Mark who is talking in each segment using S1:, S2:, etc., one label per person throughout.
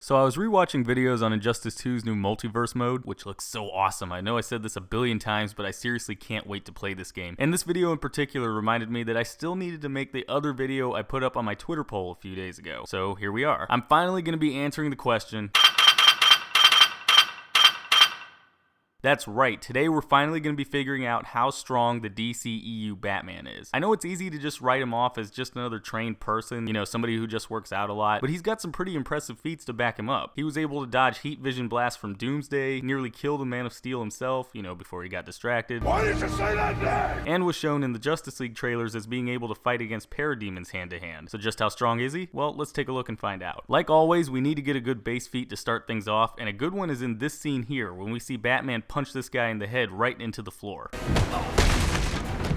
S1: So I was rewatching videos on Injustice 2's new multiverse mode, which looks so awesome. I know I said this a billion times, but I seriously can't wait to play this game. And this video in particular reminded me that I still needed to make the other video I put up on my Twitter poll a few days ago. So here we are. I'm finally going to be answering the question. That's right, today we're finally going to be figuring out how strong the DCEU Batman is. I know it's easy to just write him off as just another trained person, you know, somebody who just works out a lot, but he's got some pretty impressive feats to back him up. He was able to dodge heat vision blasts from Doomsday, nearly kill the Man of Steel himself, you know, before he got distracted.
S2: Why did you say that name?
S1: And was shown in the Justice League trailers as being able to fight against parademons hand to hand. So just how strong is he? Well, let's take a look and find out. Like always, we need to get a good base feat to start things off, and a good one is in this scene here, when we see Batman punch this guy in the head right into the floor.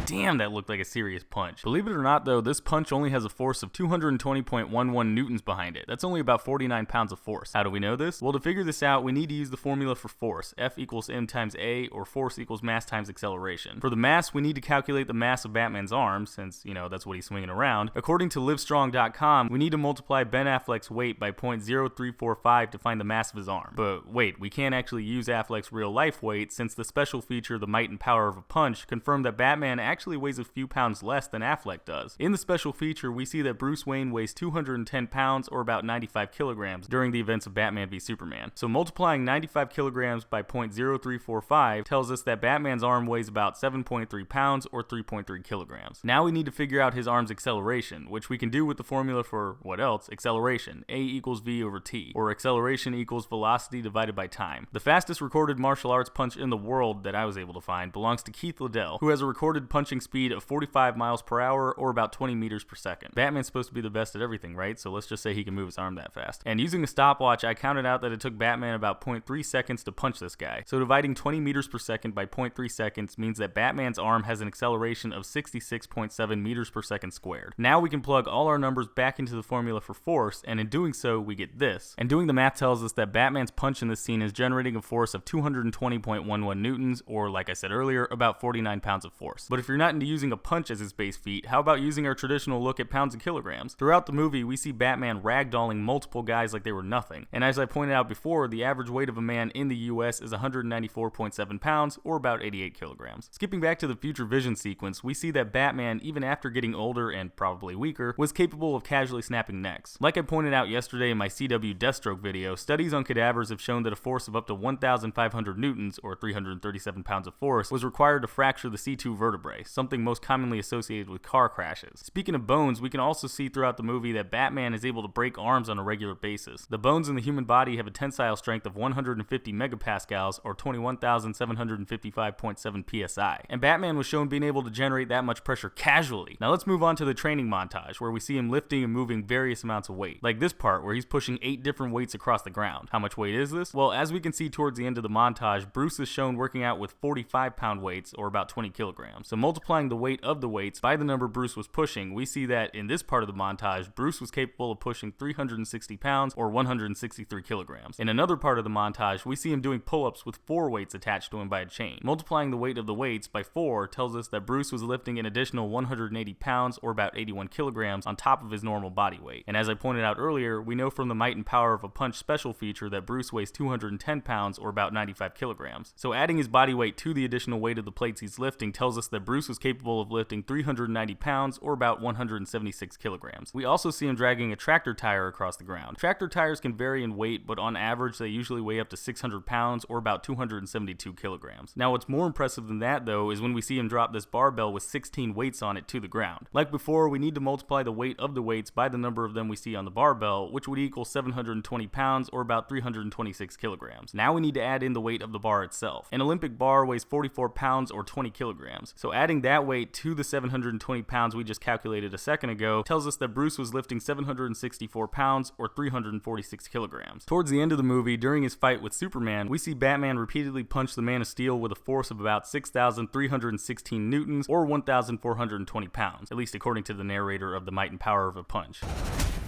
S1: Damn, that looked like a serious punch. Believe it or not though, this punch only has a force of 220.11 newtons behind it. That's only about 49 pounds of force. How do we know this? Well, to figure this out, we need to use the formula for force. F equals m times a, or force equals mass times acceleration. For the mass, we need to calculate the mass of Batman's arm, since, you know, that's what he's swinging around. According to livestrong.com, we need to multiply Ben Affleck's weight by 0.0345 to find the mass of his arm. But wait, we can't actually use Affleck's real life weight, since the special feature, the might and power of a punch, confirmed that Batman actually weighs a few pounds less than Affleck does. In the special feature, we see that Bruce Wayne weighs 210 pounds or about 95 kilograms during the events of Batman v Superman. So multiplying 95 kilograms by 0.0345 tells us that Batman's arm weighs about 7.3 pounds or 3.3 kilograms. Now we need to figure out his arm's acceleration, which we can do with the formula for, what else? Acceleration. A equals V over T, or acceleration equals velocity divided by time. The fastest recorded martial arts punch in the world that I was able to find belongs to Keith Liddell, who has a recorded punching speed of 45 miles per hour or about 20 meters per second. Batman's supposed to be the best at everything, right? So let's just say he can move his arm that fast. And using a stopwatch, I counted out that it took Batman about 0.3 seconds to punch this guy. So dividing 20 meters per second by 0.3 seconds means that Batman's arm has an acceleration of 66.7 meters per second squared. Now we can plug all our numbers back into the formula for force, and in doing so, we get this. And doing the math tells us that Batman's punch in this scene is generating a force of 220.11 newtons, or like I said earlier, about 49 pounds of force. But if you're not into using a punch as his base feat, how about using our traditional look at pounds and kilograms? Throughout the movie, we see Batman ragdolling multiple guys like they were nothing. And as I pointed out before, the average weight of a man in the US is 194.7 pounds, or about 88 kilograms. Skipping back to the future vision sequence, we see that Batman, even after getting older and probably weaker, was capable of casually snapping necks. Like I pointed out yesterday in my CW Deathstroke video, studies on cadavers have shown that a force of up to 1,500 newtons, or 337 pounds of force, was required to fracture the C2 vertebrae, something most commonly associated with car crashes. Speaking of bones, we can also see throughout the movie that Batman is able to break arms on a regular basis. The bones in the human body have a tensile strength of 150 megapascals, or 21,755.7 psi, and Batman was shown being able to generate that much pressure casually. Now let's move on to the training montage, where we see him lifting and moving various amounts of weight, like this part where he's pushing 8 different weights across the ground. How much weight is this? Well, as we can see towards the end of the montage, Bruce is shown working out with 45-pound weights, or about 20 kilograms. So multiplying the weight of the weights by the number Bruce was pushing, we see that in this part of the montage, Bruce was capable of pushing 360 pounds or 163 kilograms. In another part of the montage, we see him doing pull-ups with 4 weights attached to him by a chain. Multiplying the weight of the weights by 4 tells us that Bruce was lifting an additional 180 pounds or about 81 kilograms on top of his normal body weight. And as I pointed out earlier, we know from the might and power of a punch special feature that Bruce weighs 210 pounds or about 95 kilograms. So adding his body weight to the additional weight of the plates he's lifting tells us that Bruce was capable of lifting 390 pounds or about 176 kilograms. We also see him dragging a tractor tire across the ground. Tractor tires can vary in weight, but on average they usually weigh up to 600 pounds or about 272 kilograms. Now what's more impressive than that though is when we see him drop this barbell with 16 weights on it to the ground. Like before, we need to multiply the weight of the weights by the number of them we see on the barbell, which would equal 720 pounds or about 326 kilograms. Now we need to add in the weight of the bar itself. An Olympic bar weighs 44 pounds or 20 kilograms. So adding that weight to the 720 pounds we just calculated a second ago tells us that Bruce was lifting 764 pounds or 346 kilograms. Towards the end of the movie, during his fight with Superman, we see Batman repeatedly punch the Man of Steel with a force of about 6,316 newtons or 1,420 pounds, at least according to the narrator of The Might and Power of a Punch.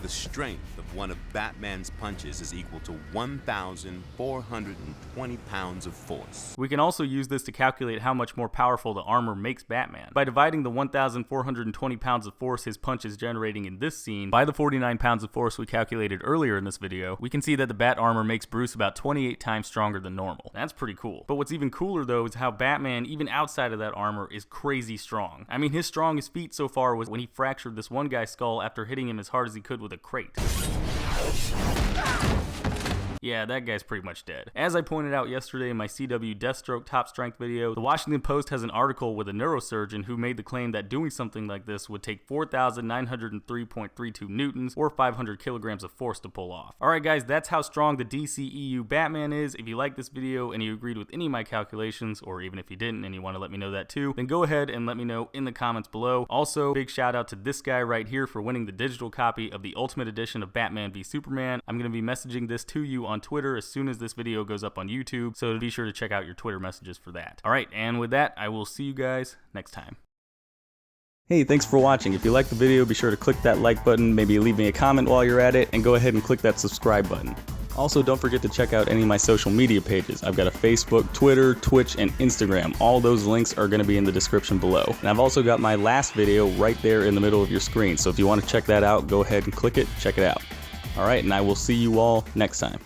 S2: the strength of one of Batman's punches is equal to 1,420 pounds of force.
S1: We can also use this to calculate how much more powerful the armor makes Batman. By dividing the 1,420 pounds of force his punch is generating in this scene by the 49 pounds of force we calculated earlier in this video, we can see that the Bat armor makes Bruce about 28 times stronger than normal. That's pretty cool. But what's even cooler though is how Batman, even outside of that armor, is crazy strong. I mean, his strongest feat so far was when he fractured this one guy's skull after hitting him as hard as he could with a crate. Yeah, that guy's pretty much dead. As I pointed out yesterday in my CW Deathstroke top strength video, the Washington Post has an article with a neurosurgeon who made the claim that doing something like this would take 4,903.32 newtons or 500 kilograms of force to pull off. Alright guys, that's how strong the DCEU Batman is. If you liked this video and you agreed with any of my calculations, or even if you didn't and you want to let me know that too, then go ahead and let me know in the comments below. Also, big shout out to this guy right here for winning the digital copy of the Ultimate Edition of Batman v Superman. I'm going to be messaging this to you on Twitter as soon as this video goes up on YouTube, so be sure to check out your Twitter messages for that. Alright, and with that, I will see you guys next time. Hey, thanks for watching. If you liked the video, be sure to click that like button, maybe leave me a comment while you're at it, and go ahead and click that subscribe button. Also, don't forget to check out any of my social media pages. I've got a Facebook, Twitter, Twitch, and Instagram. All those links are going to be in the description below. And I've also got my last video right there in the middle of your screen, so if you want to check that out, go ahead and click it, check it out. Alright, and I will see you all next time.